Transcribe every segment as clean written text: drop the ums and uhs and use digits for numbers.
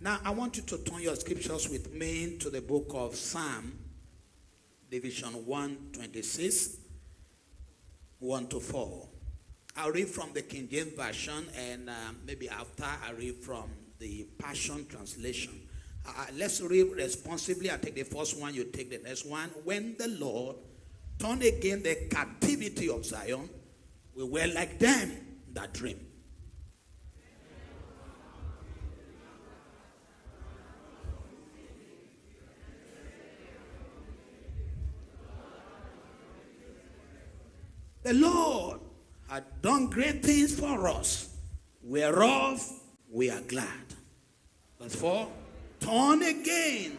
Now, I want you to turn your scriptures with me to the book of Psalm, Division 126, 1 to 4. I'll read from the King James Version, and maybe after I read from the Passion Translation. Let's read responsibly. I take the first one, you take the next one. When the Lord turned again the captivity of Zion, we were like them that dream. The Lord had done great things for us, whereof we are glad. Verse 4, turn again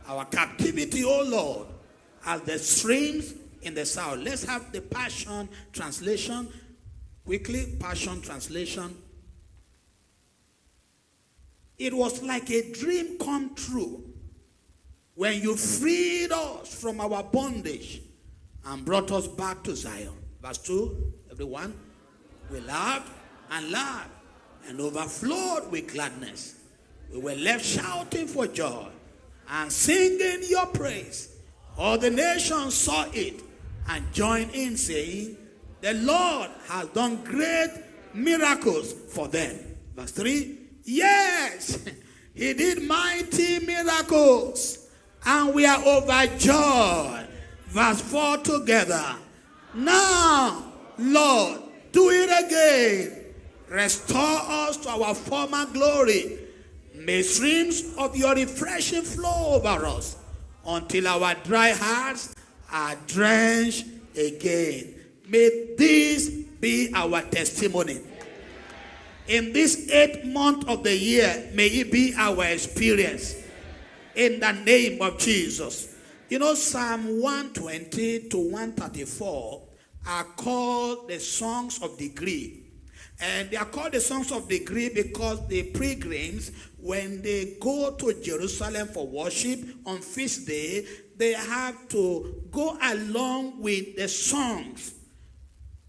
our captivity, O Lord, as the streams in the south. Let's have the Passion Translation. Quickly, Passion Translation. It was like a dream come true when you freed us from our bondage and brought us back to Zion. Verse 2, everyone. We laughed and overflowed with gladness. We were left shouting for joy and singing your praise. All the nations saw it and joined in saying, the Lord has done great miracles for them. Verse 3, yes, he did mighty miracles and we are overjoyed. Verse 4 together. Now, Lord, do it again. Restore us to our former glory. May streams of your refreshing flow over us until our dry hearts are drenched again. May this be our testimony. In this 8th month of the year, may it be our experience. In the name of Jesus. You know, Psalm 120 to 134 are called the songs of degree. And they are called the songs of degree because the pilgrims, when they go to Jerusalem for worship on feast day, they have to go along with the songs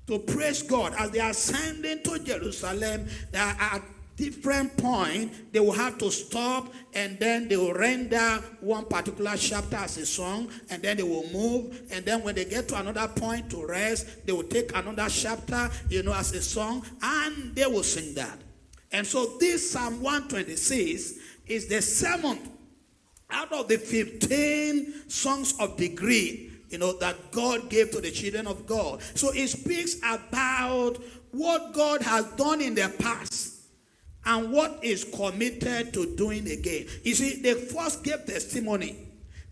to praise God. As they are ascending to Jerusalem, they are at different point, they will have to stop, and then they will render one particular chapter as a song, and then they will move, and then when they get to another point to rest, they will take another chapter, as a song, and they will sing that. And so this Psalm 126 is the 7th out of the 15 songs of degree, that God gave to the children of God. So it speaks about what God has done in the past and what is committed to doing again. You see, they first gave testimony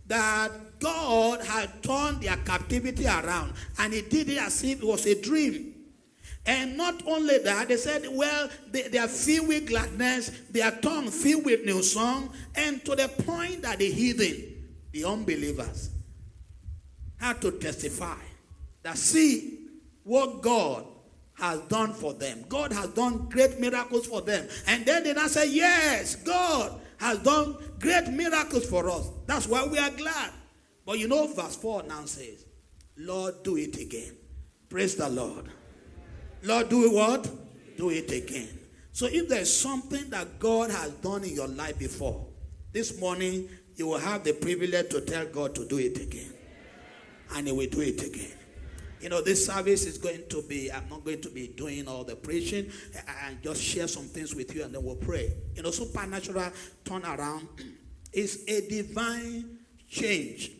that God had turned their captivity around, and he did it as if it was a dream. And not only that, they said, well, they are filled with gladness, their tongue filled with new song, and to the point that the heathen, the unbelievers, had to testify that see what God has done for them. God has done great miracles for them. And then they now say, yes, God has done great miracles for us. That's why we are glad. But verse 4 now says, Lord, do it again. Praise the Lord. Lord, do what? Do it again. So if there's something that God has done in your life before, this morning you will have the privilege to tell God to do it again. And he will do it again. This service is going to be, I'm not going to be doing all the preaching. And just share some things with you and then we'll pray. Supernatural turnaround is a divine change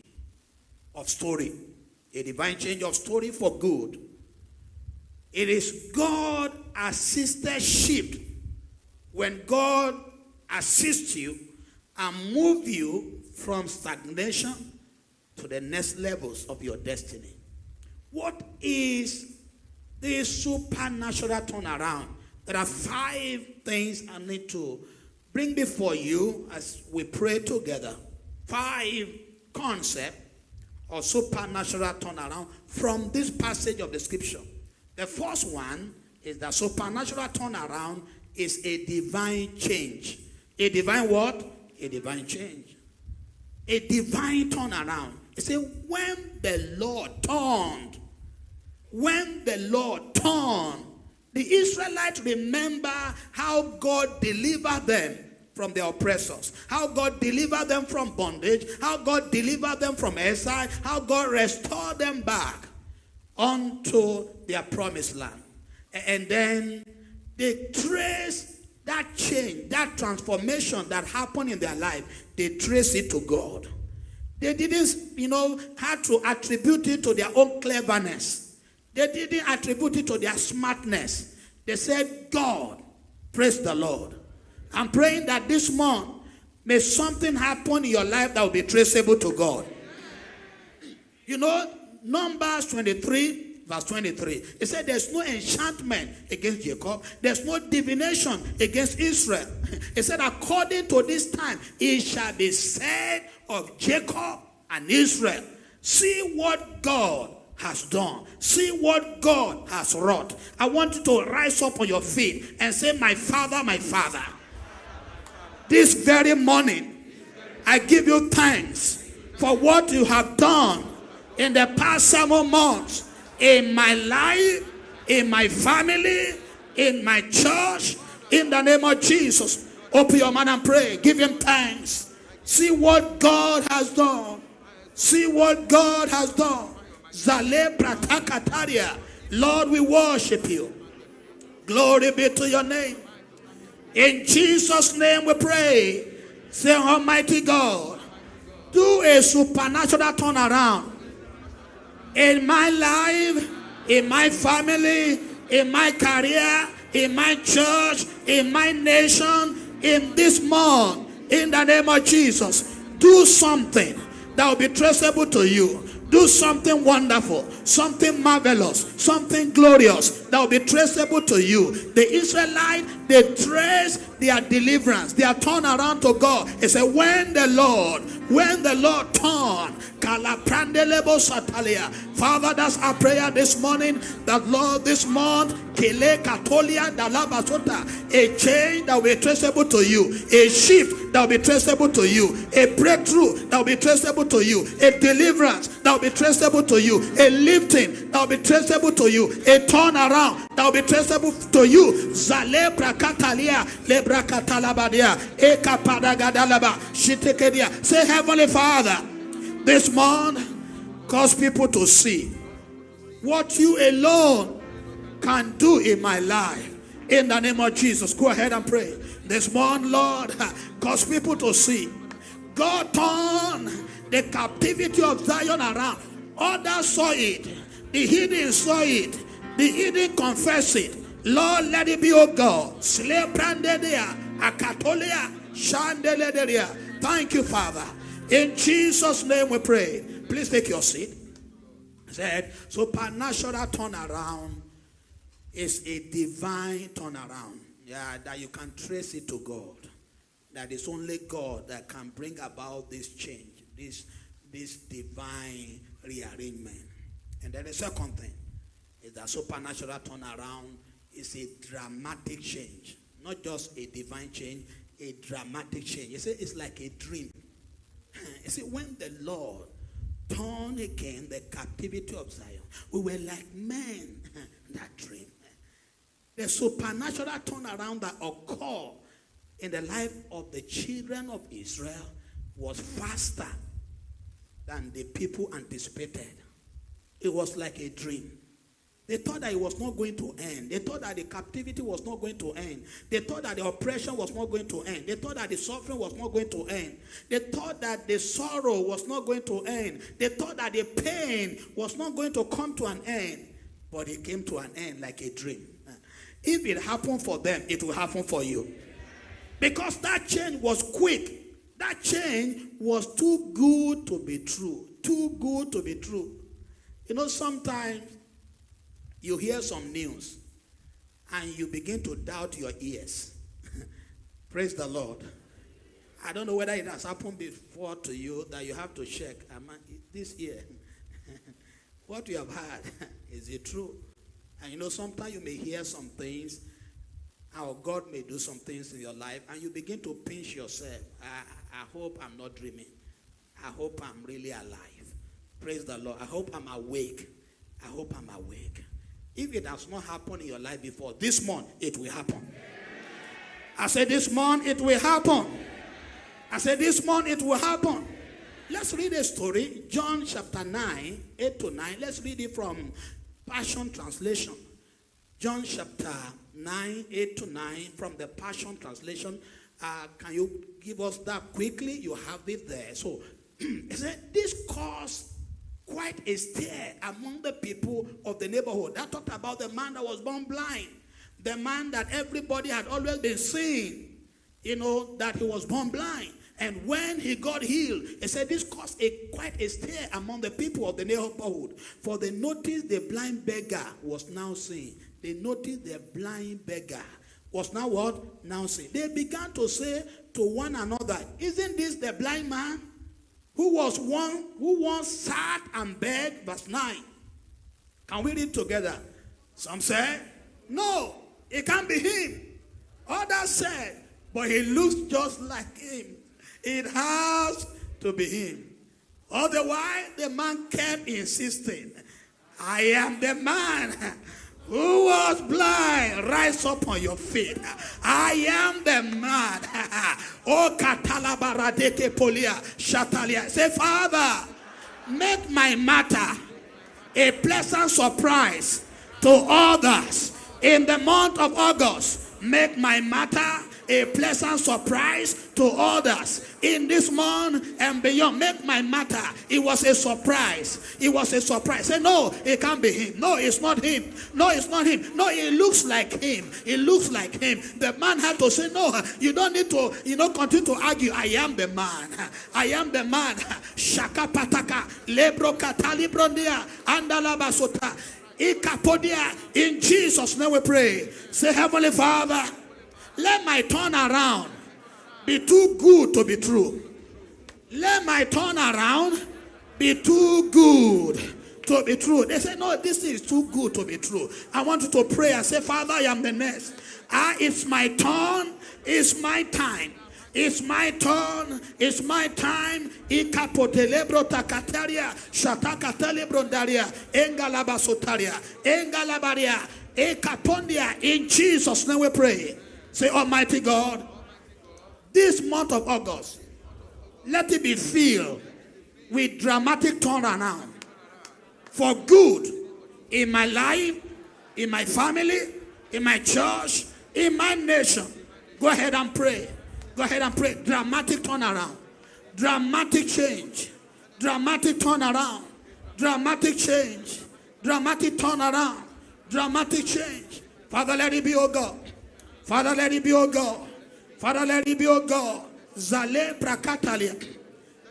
of story. A divine change of story for good. It is God-assisted shift. When God assists you and moves you from stagnation to the next levels of your destiny. What is this supernatural turnaround? There are 5 things I need to bring before you as we pray together. 5 concepts of supernatural turnaround from this passage of the scripture. The first one is that supernatural turnaround is a divine change. A divine what? A divine change. A divine turnaround. You see, when the Lord turned, the Israelites remember how God delivered them from their oppressors, how God delivered them from bondage, how God delivered them from exile, how God restored them back unto their promised land. And then they trace that change, that transformation that happened in their life, they trace it to God. They didn't, have to attribute it to their own cleverness. They didn't attribute it to their smartness. They said, God, praise the Lord. I'm praying that this month, may something happen in your life that will be traceable to God. Numbers 23, verse 23. It said there's no enchantment against Jacob. There's no divination against Israel. It said according to this time, it shall be said of Jacob and Israel, see what God has done. See what God has wrought. I want you to rise up on your feet and say, my Father, my Father. This very morning, I give you thanks for what you have done in the past 7 months in my life, in my family, in my church, in the name of Jesus. Open your mouth and pray. Give him thanks. See what God has done. See what God has done. Zale pratakataria. Lord, we worship you. Glory be to your name. In Jesus' name we pray. Say, Almighty God, do a supernatural turnaround in my life, in my family, in my career, in my church, in my nation, in this month. In the name of Jesus, do something that will be traceable to you. Do something wonderful, something marvelous, something glorious that will be traceable to you. The Israelites, they traced their deliverance, their turnaround to God. It said, when the Lord turned, Father, that's our prayer this morning, that Lord, this month, a change that will be traceable to you, a shift that will be traceable to you, a breakthrough that will be traceable to you, a deliverance that will be traceable to you, a lifting that will be traceable to you, a turnaround that will be traceable to you. Zale brakatalia, le brakatalabadia, eka padagadalaba, shitekedia. Say, Heavenly Father, this month, cause people to see what you alone can do in my life. In the name of Jesus, go ahead and pray. This morning, Lord, cause people to see. God turned the captivity of Zion around. Others saw it. The hidden saw it. The hidden confessed it. Lord, let it be, oh God. Thank you, Father. In Jesus' name we pray. Please take your seat. Said, supernatural turnaround is a divine turnaround. Yeah, that you can trace it to God. That is only God that can bring about this change, this divine rearrangement. And then the second thing is that supernatural turnaround is a dramatic change. Not just a divine change, a dramatic change. You see, it's like a dream. You see, when the Lord turned again the captivity of Zion, we were like men that dream. The supernatural turnaround that occurred in the life of the children of Israel was faster than the people anticipated. It was like a dream. They thought that it was not going to end. They thought that the captivity was not going to end. They thought that the oppression was not going to end. They thought that the suffering was not going to end. They thought that the sorrow was not going to end. They thought that the pain was not going to come to an end. But it came to an end like a dream. If it happened for them, it will happen for you. Because that change was quick. That change was too good to be true. Too good to be true. Sometimes you hear some news and you begin to doubt your ears. Praise the Lord. I don't know whether it has happened before to you that you have to check. This year, what you have heard, is it true? And sometimes you may hear some things, how God may do some things in your life, and you begin to pinch yourself. I hope I'm not dreaming. I hope I'm really alive. Praise the Lord. I hope I'm awake. I hope I'm awake. If it has not happened in your life before, this month it will happen. I said, this month it will happen. I said, this month it will happen. Let's read a story. John chapter 9, 8 to 9. Let's read it from Passion Translation. John chapter 9, 8 to 9 from the Passion Translation. Can you give us that quickly? You have it there. So, he said, this caused quite a stir among the people of the neighborhood. That talked about the man that was born blind. The man that everybody had always been seeing, that he was born blind. And when he got healed, he said this caused quite a stir among the people of the neighborhood. For they noticed the blind beggar was now seeing. They noticed the blind beggar was now what? Now seeing. They began to say to one another, isn't this the blind man who once sat and begged? Verse 9. Can we read together? Some said, no, it can't be him. Others said, but he looks just like him. It has to be him. Otherwise, the man kept insisting, I am the man who was blind. Rise up on your feet. I am the man. Oh, katalabaradeke polia shatalia. Say, Father, make my matter a pleasant surprise to others. In the month of August, make my matter a pleasant surprise to others. In this month and beyond, make my matter. It was a surprise. It was a surprise. Say, no, it can't be him. No, it's not him. No, it's not him. No, it looks like him. It looks like him. The man had to say, no, you don't need to, continue to argue. I am the man. I am the man. Shaka pataka, lebro katali brondia, andalabasota, ikapodia. In Jesus' name we pray. Say, Heavenly Father, let my turnaround be too good to be true. Let my turnaround be too good to be true. They say, no, this is too good to be true. I want you to pray and say, Father, I am the next. It's my turn. It's my time. It's my turn. It's my time. Ikapotelebro takataria, shatakatelebro daria, engalabasotaria, engalabaria, ekapondia. In Jesus' name we pray. Say, Almighty God, this month of August, let it be filled with dramatic turnaround for good in my life, in my family, in my church, in my nation. Go ahead and pray. Go ahead and pray. Dramatic turnaround. Dramatic change. Dramatic turnaround. Dramatic change. Dramatic turnaround. Dramatic change. Father, let it be, oh God. Father, let it be, oh God. Father, let it be, oh God. Zale prakatalia.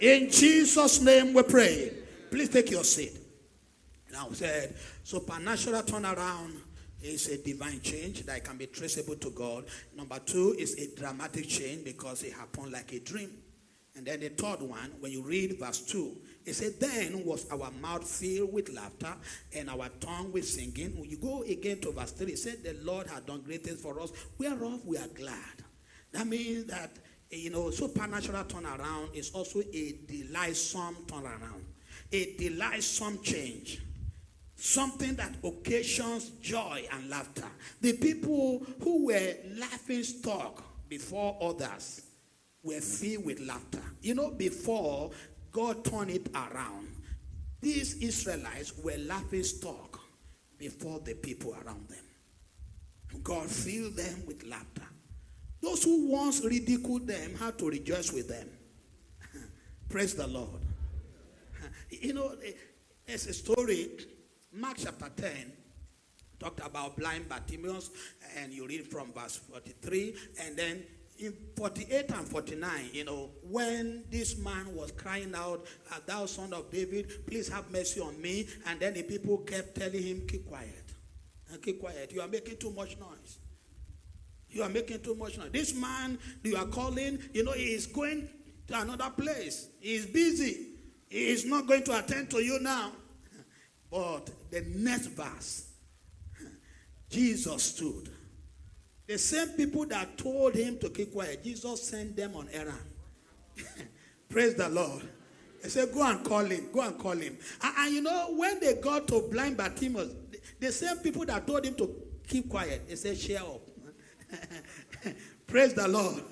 In Jesus' name we pray. Please take your seat. Now said, supernatural turnaround is a divine change that can be traceable to God. Number 2 is a dramatic change because it happened like a dream. And then the third one, when you read verse 2, it said, then was our mouth filled with laughter and our tongue with singing. When you go again to verse 3, it said, the Lord had done great things for us, whereof we are glad. That means that, supernatural turnaround is also a delightsome turnaround. A delightsome change. Something that occasions joy and laughter. The people who were laughing stock before others were filled with laughter. Before God turned it around, these Israelites were laughing stock before the people around them. God filled them with laughter. Those who once ridiculed them had to rejoice with them. Praise the Lord. There's a story, Mark chapter 10, talked about blind Bartimaeus, and you read from verse 43, and then in 48 and 49, when this man was crying out, thou son of David, please have mercy on me. And then the people kept telling him, keep quiet. Keep quiet. You are making too much noise. You are making too much noise. This man you are calling, he is going to another place. He is busy. He is not going to attend to you now. But the next verse, Jesus stood. The same people that told him to keep quiet, Jesus sent them on errand. Praise the Lord. He said, go and call him. Go and call him. And when they got to blind Bartimaeus, the same people that told him to keep quiet, they said, share up. Praise the Lord.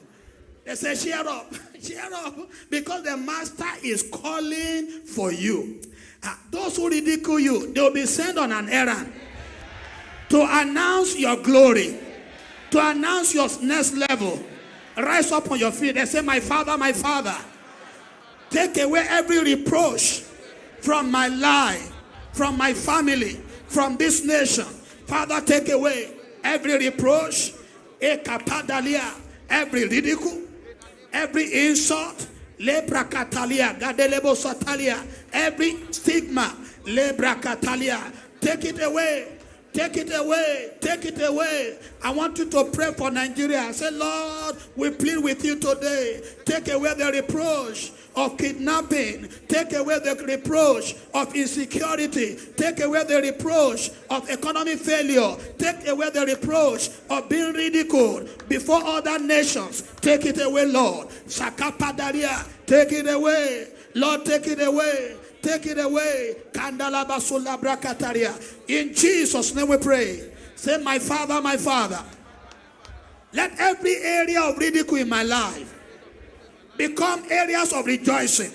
They say, cheer up, cheer up, because the master is calling for you. Those who ridicule you, they will be sent on an errand to announce your glory, to announce your next level. Rise up on your feet and say, my Father, take away every reproach from my life, from my family, from this nation. Father, take away every reproach, every ridicule, every insult, lebra katalia, gadelebo satalia, every stigma, lebra katalia. Take it away. Take it away. Take it away. I want you to pray for Nigeria. Say, Lord, we plead with you today. Take away the reproach of kidnapping. Take away the reproach of insecurity. Take away the reproach of economic failure. Take away the reproach of being ridiculed before other nations. Take it away, Lord. Sakapadaria. Take it away. Lord, take it away. Take it away. In Jesus' name we pray. Say, my Father, let every area of ridicule in my life become areas of rejoicing.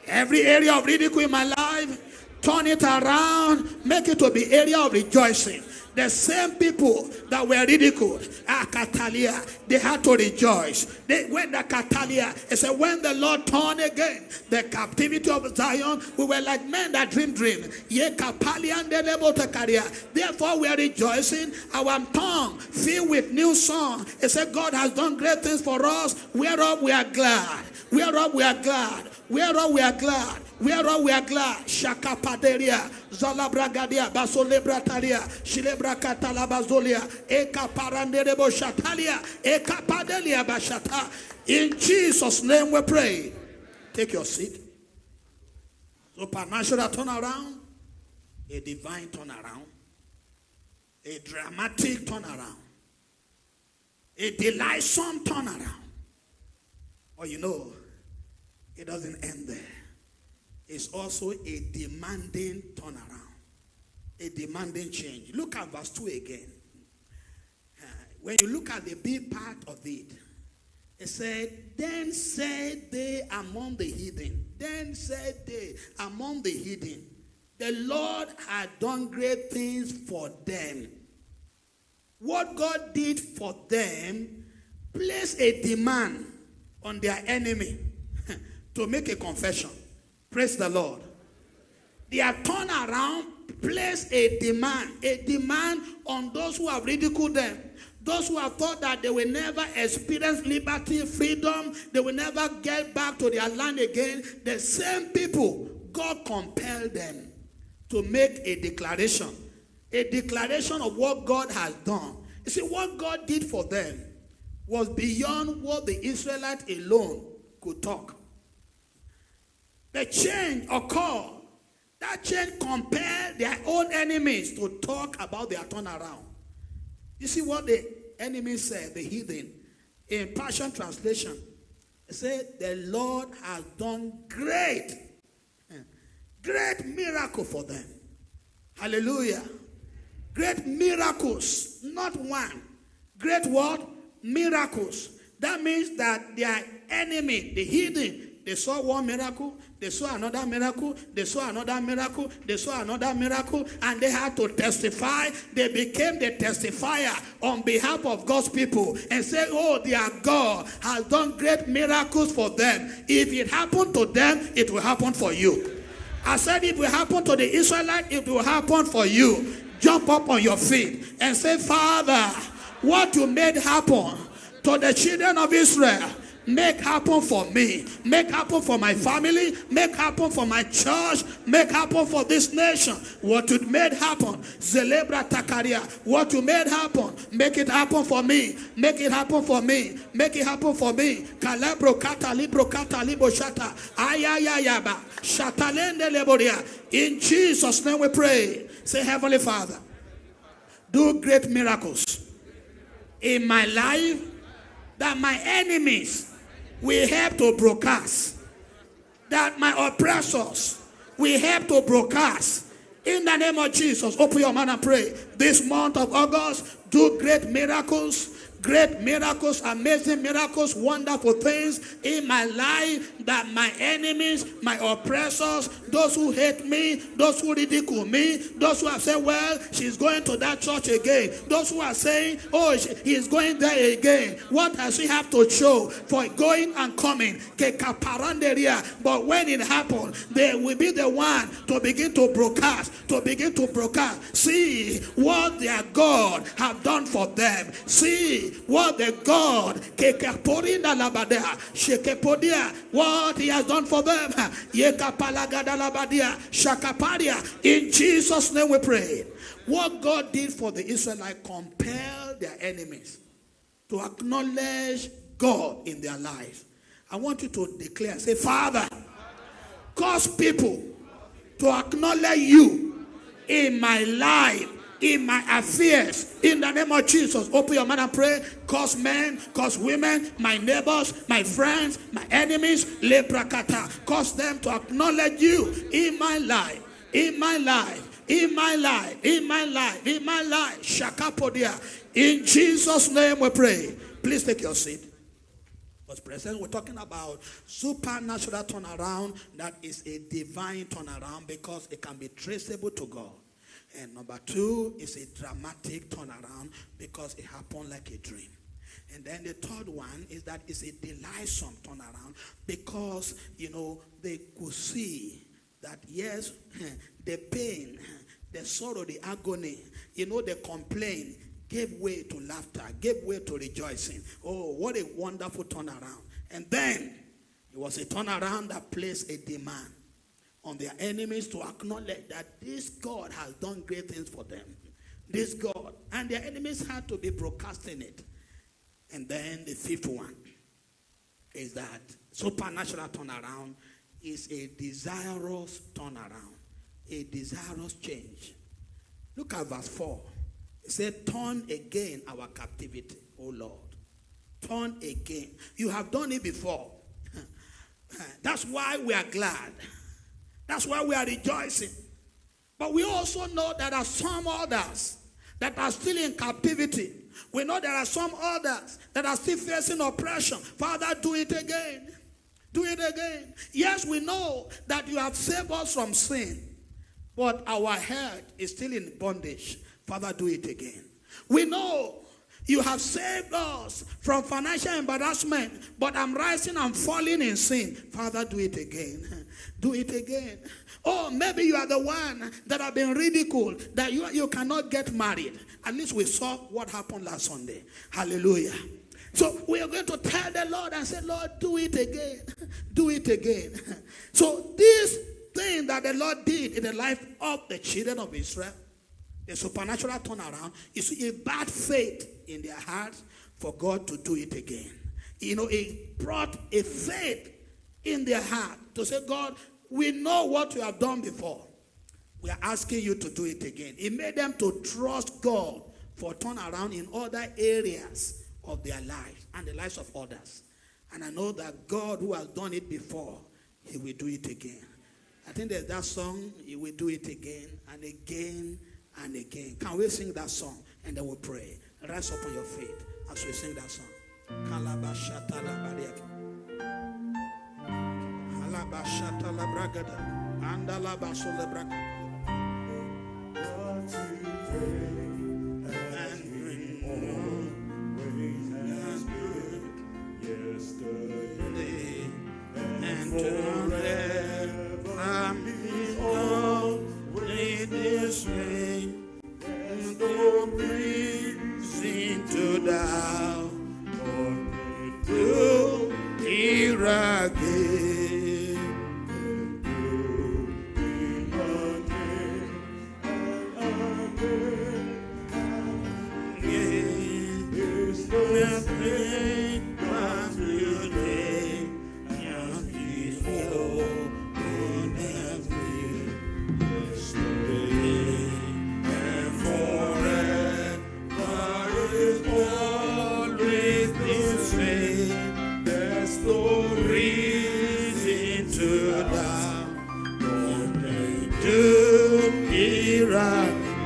Every area of ridicule in my life, turn it around, make it to be area of rejoicing. The same people that were ridiculed, Katalia, they had to rejoice. They went to Katalia. It said, when the Lord turned again the captivity of Zion, we were like men that dream. Therefore we are rejoicing. Our tongue filled with new song. It said, God has done great things for us. Whereof we are glad. Whereof we are glad. Whereof we are glad. Whereof we are glad. Shaka Paderia, Zalabragadia, Basolebratalia, Shilebrakatalabazolia, Eka Paranderebo Shatalia, Eka Padelia Bashata. In Jesus' name we pray. Take your seat. Supernatural turnaround, a divine turnaround, a dramatic turnaround, a delightsome turnaround. Or you know, it doesn't end there. It's also a demanding turnaround, a demanding change. Look at verse 2 again. When you look at the B part of it, it said, then said they among the heathen. Then said they among the heathen, the Lord had done great things for them. What God did for them placed a demand on their enemy to make a confession. Praise the Lord. Their turnaround placed a demand on those who have ridiculed them. Those who have thought that they will never experience liberty, freedom, they will never get back to their land again. The same people, God compelled them to make a declaration of what God has done. You see, what God did for them was beyond what the Israelites alone could talk. The change occurred. That change compelled their own enemies to talk about their turnaround. You see what the enemy said, the heathen, in Passion Translation. It said, the Lord has done great miracle for them. Hallelujah. Great miracles, not one. Great what? Miracles. That means that their enemy, the heathen, they saw one miracle, they saw another miracle, they saw another miracle, they saw another miracle, and they had to testify. They became the testifier on behalf of God's people and say, oh, their God has done great miracles for them. If it happened to them, it will happen for you. I said it will happen to the Israelites, it will happen for you. Jump up on your feet and say, Father, what you made happen to the children of Israel, make happen for me. Make happen for my family. Make happen for my church. Make happen for this nation. What you made happen, Zelebra Takaria. What you made happen, make it happen for me. Make it happen for me. Make it happen for me. Kalebro kata libro kata libo shata. Ayayayaba. Shatalende leboria. In Jesus' name we pray. Say, Heavenly Father, do great miracles in my life that my enemies will help to broadcast, that my oppressors will help to broadcast. In the name of Jesus, open your mouth and pray. This month of August, do great miracles, great miracles, amazing miracles, wonderful things in my life, that my enemies, my oppressors, those who hate me, those who ridicule me, those who have said, well, she's going to that church again, those who are saying, oh, he is going there again, what does he have to show for going and coming? But when it happens, they will be the one to begin to broadcast, see what their God have done for them. See what the God, what he has done for them. In Jesus' name we pray. What God did for the Israelites compelled their enemies to acknowledge God in their life. I want you to declare, say, Father, cause people to acknowledge you in my life, in my affairs, in the name of Jesus. Open your mouth and pray. Cause men, cause women, my neighbors, my friends, my enemies, leprakata. Cause them to acknowledge you in my life, in my life, in my life, in my life, in my life. Shakapodia. In Jesus' name we pray. Please take your seat. Because present, we're talking about supernatural turnaround that is a divine turnaround because it can be traceable to God. And number two is a dramatic turnaround because it happened like a dream. And then the third one is that it's a delightsome turnaround because, they could see that, yes, the pain, the sorrow, the agony, the complaint gave way to laughter, gave way to rejoicing. Oh, what a wonderful turnaround. And then it was a turnaround that placed a demand on their enemies to acknowledge that this God has done great things for them. This God. And their enemies had to be broadcasting it. And then the fifth one is that supernatural turnaround is a desirous turnaround. A desirous change. Look at verse 4. It said, turn again our captivity, O Lord. Turn again. You have done it before. That's why we are glad. That's why we are rejoicing. But we also know there are some others that are still in captivity. We know there are some others that are still facing oppression. Father, do it again. Do it again. Yes, we know that you have saved us from sin, but our heart is still in bondage. Father, do it again. We know you have saved us from financial embarrassment, but I'm rising and falling in sin. Father, do it again. Do it again. Oh, maybe you are the one that have been ridiculed, that you cannot get married. At least we saw what happened last Sunday. Hallelujah. So we are going to tell the Lord and say, Lord, do it again. Do it again. So this thing that the Lord did in the life of the children of Israel, the supernatural turnaround, is a bad faith in their hearts for God to do it again. It brought a faith in their heart to say, God, we know what you have done before. We are asking you to do it again. It made them to trust God for turnaround in other areas of their lives and the lives of others. And I know that God, who has done it before, he will do it again. I think there's that song, he will do it again and again and again. Can we sing that song and then we'll pray? Rise up on your feet as we sing that song. And this way, don't breathe into doubt, to hear again.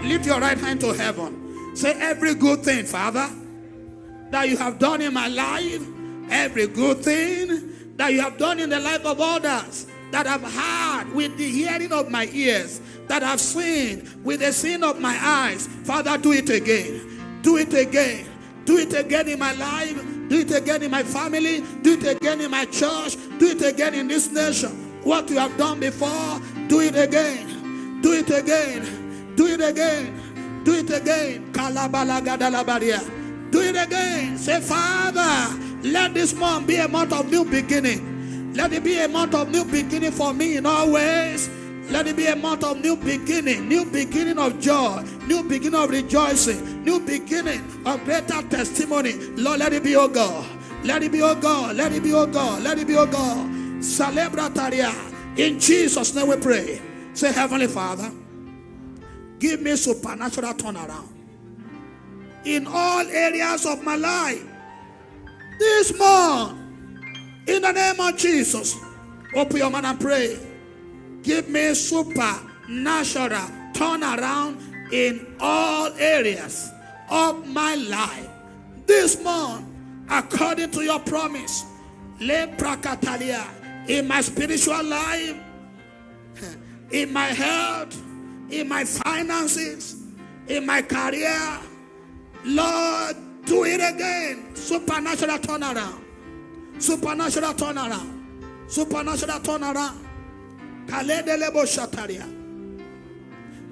Lift your right hand to heaven. Say, every good thing, Father, that you have done in my life, every good thing that you have done in the life of others, that I've heard with the hearing of my ears, that I've seen with the seeing of my eyes. Father, do it again. Do it again. Do it again in my life. Do it again in my family. Do it again in my church. Do it again in this nation. What you have done before, do it again. Do it again. Do it again. Do it again. Do it again. Say, Father, let this month be a month of new beginning. Let it be a month of new beginning for me in all ways. Let it be a month of new beginning of joy, new beginning of rejoicing, new beginning of greater testimony. Lord, let it be, oh God. Let it be, oh God. Let it be, oh God. Let it be, oh God. Celebrataria. In Jesus' name we pray. Say, Heavenly Father, give me supernatural turnaround in all areas of my life this month. In the name of Jesus, open your mouth and pray. Give me supernatural turnaround in all areas of my life this month, according to your promise. In my spiritual life, in my health, in my finances, in my career. Lord, do it again. Supernatural turnaround. Supernatural turnaround. Supernatural turnaround.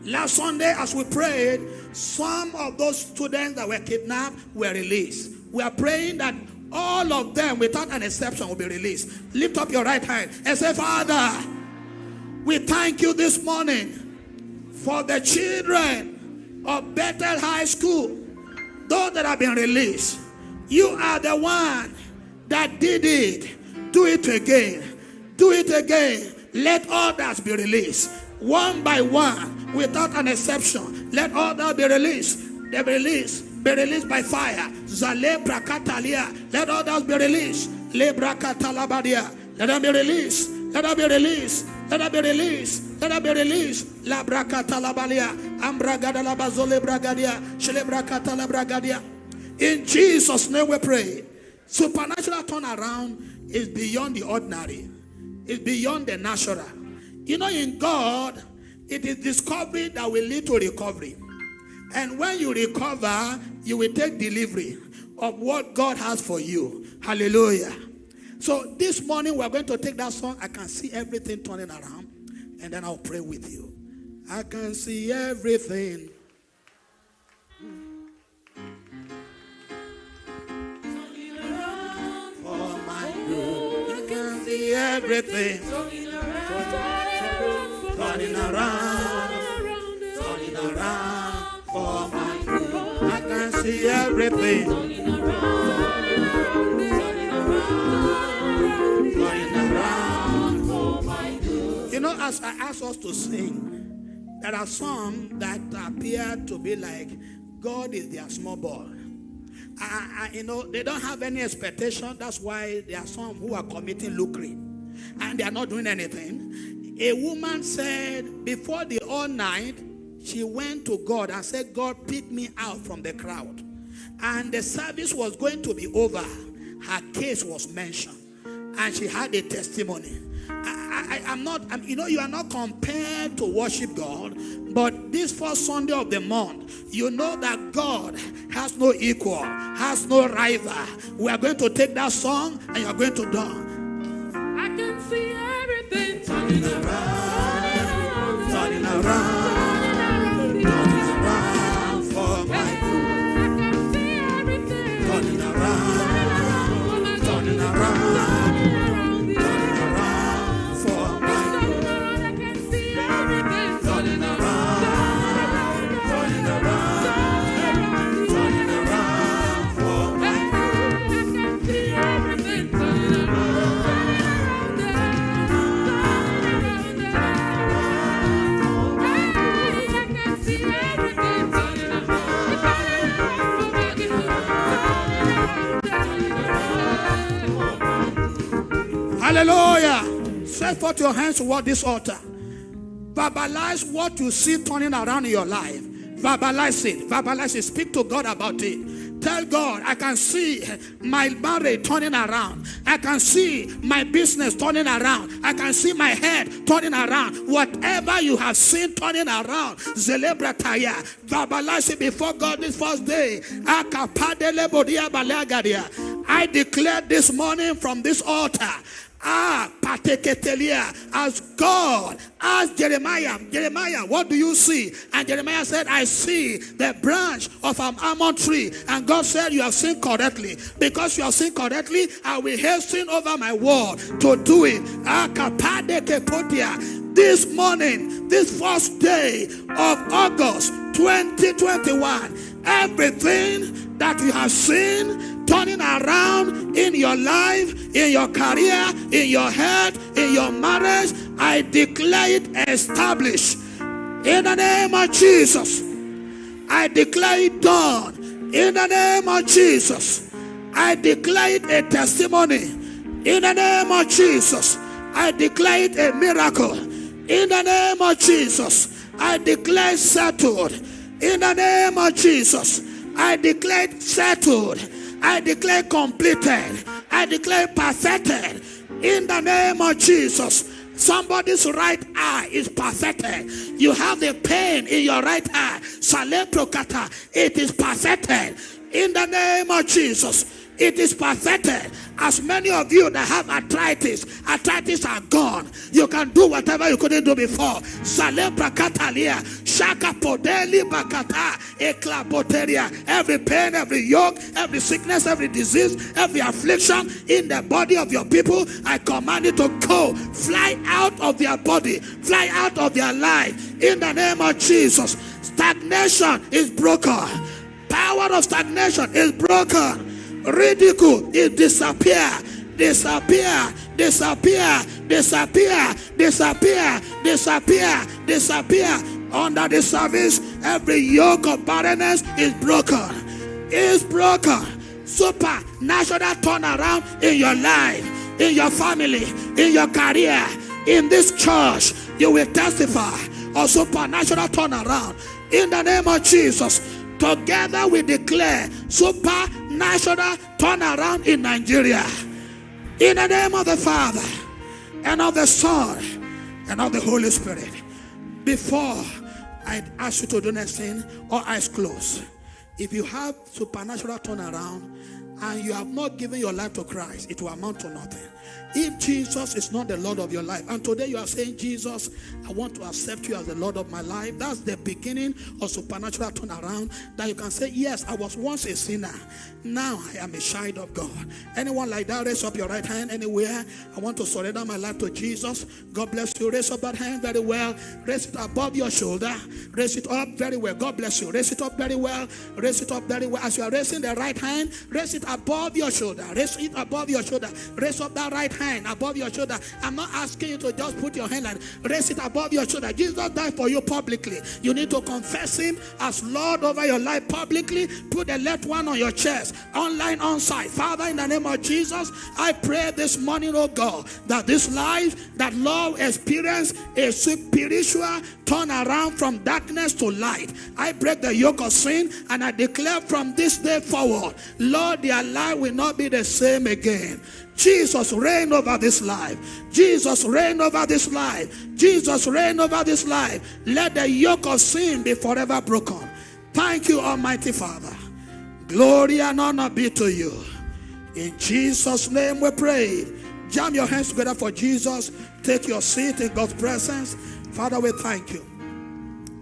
Last Sunday, as we prayed, some of those students that were kidnapped were released. We are praying that all of them, without an exception, will be released. Lift up your right hand and say, Father, we thank you this morning for the children of Bethel High School, those that have been released. You are the one that did it. Do it again. Do it again. Let others be released. One by one, without an exception. Let others be released. They be released. Be released by fire. Zale brakatalia. Let others be released. Le brakatalabadia. Let them be released. Let them be released. Let them be released. Let them be released. La brakatalabalia. Ambragadalabazole bragadia. Shele brakatalabragadia. In Jesus' name we pray. Supernatural turnaround is beyond the ordinary. It's beyond the natural. You know, in God, it is discovery that will lead to recovery. And when you recover, you will take delivery of what God has for you. Hallelujah. So this morning, we're going to take that song, I Can See Everything Turning Around, and then I'll pray with you. I can see everything. For my good. I can see everything. Turning around. Turning around. For my good. I can see everything. Turning around for my good. You know, as I asked us to sing, there are some that appear to be like God is their small boy. You know, they don't have any expectation. That's why there are some who are committing lucre and they are not doing anything. A woman said before the all night, she went to God and said, God, pick me out from the crowd. And the service was going to be over. Her case was mentioned. And she had a testimony. You know, you are not compared to worship God. But this first Sunday of the month, you know that God has no equal, has no rival. We are going to take that song and you are going to dance. I can see everything turning around, turning around, turning around for my good. I can see everything Turning around, turning around, turning around for my good. I can see everything Turning around, turning around, turning around for my good. I can see everything turning around. I can see everything turning around. Hallelujah. Stretch forth your hands toward this altar. Verbalize what you see turning around in your life. Verbalize it. Verbalize it. Speak to God about it. tell God, I can see my marriage turning around. I can see my business turning around. I can see my head turning around. Whatever you have seen turning around, Zelebrataya, verbalize it before God this first day. I declare this morning from this altar, pateketelia, as God asked Jeremiah, what do you see? And Jeremiah said, I see the branch of an almond tree. And God said, you have seen correctly. Because you have seen correctly, I will hasten over my word to do it. This morning, this first day of August 2021, everything that you have seen turning around in your life, in your career, in your health, in your marriage, I declare it established. In the name of Jesus, I declare it done. In the name of Jesus, I declare it a testimony. In the name of Jesus, I declare it a miracle. In the name of Jesus, I declare it settled. In the name of Jesus, I declare it settled. I declare completed. I declare perfected. In the name of Jesus. Somebody's right eye is perfected. You have the pain in your right eye. Saleprokata. It is perfected. In the name of Jesus. It is perfected. As many of you that have arthritis are gone. You can do whatever you couldn't do before. Salebrakatalia, shaka podeli bakata, eklaboteria. Every pain, every yoke, every sickness, every disease, every affliction in the body of your people, I command it to go. Fly out of their body, fly out of their life. In the name of Jesus. Stagnation is broken. Power of stagnation is broken. Ridicule is disappear, disappear, disappear, disappear, disappear, disappear, disappear. Under the service, every yoke of barrenness is broken. Is broken. Supernatural turnaround in your life, in your family, in your career, in this church. You will testify of supernatural turnaround in the name of Jesus. Together we declare supernatural turnaround in Nigeria. In the name of the Father, and of the Son, and of the Holy Spirit. Before I ask you to do next thing, or eyes closed, if you have supernatural turnaround and you have not given your life to Christ, it will amount to nothing. If Jesus is not the Lord of your life, and today you are saying, Jesus, I want to accept you as the Lord of my life, that's the beginning of supernatural turnaround, that you can say, yes, I was once a sinner, now I am a child of God. Anyone like that, raise up your right hand anywhere. I want to surrender my life to Jesus. God bless you. Raise up that hand very well. Raise it above your shoulder. Raise it up very well. God bless you. Raise it up very well. Raise it up very well. As you are raising the right hand, raise it above your shoulder. Raise it above your shoulder. Raise up that right hand above your shoulder. I'm not asking you to just put your hand like raise it above your shoulder. Jesus died for you publicly. You need to confess him as Lord over your life publicly. Put the left one on your chest, online, on site. Father, in the name of Jesus, I pray this morning, oh God, that this life, that Lord experience a spiritual turn around from darkness to light. I break the yoke of sin and I declare from this day forward, Lord, their life will not be the same again. Jesus, reign over this life. Jesus, reign over this life. Jesus, reign over this life. Let the yoke of sin be forever broken. Thank you, Almighty Father. Glory and honor be to you. In Jesus' name we pray. Jam your hands together for Jesus. Take your seat in God's presence. Father, we thank you.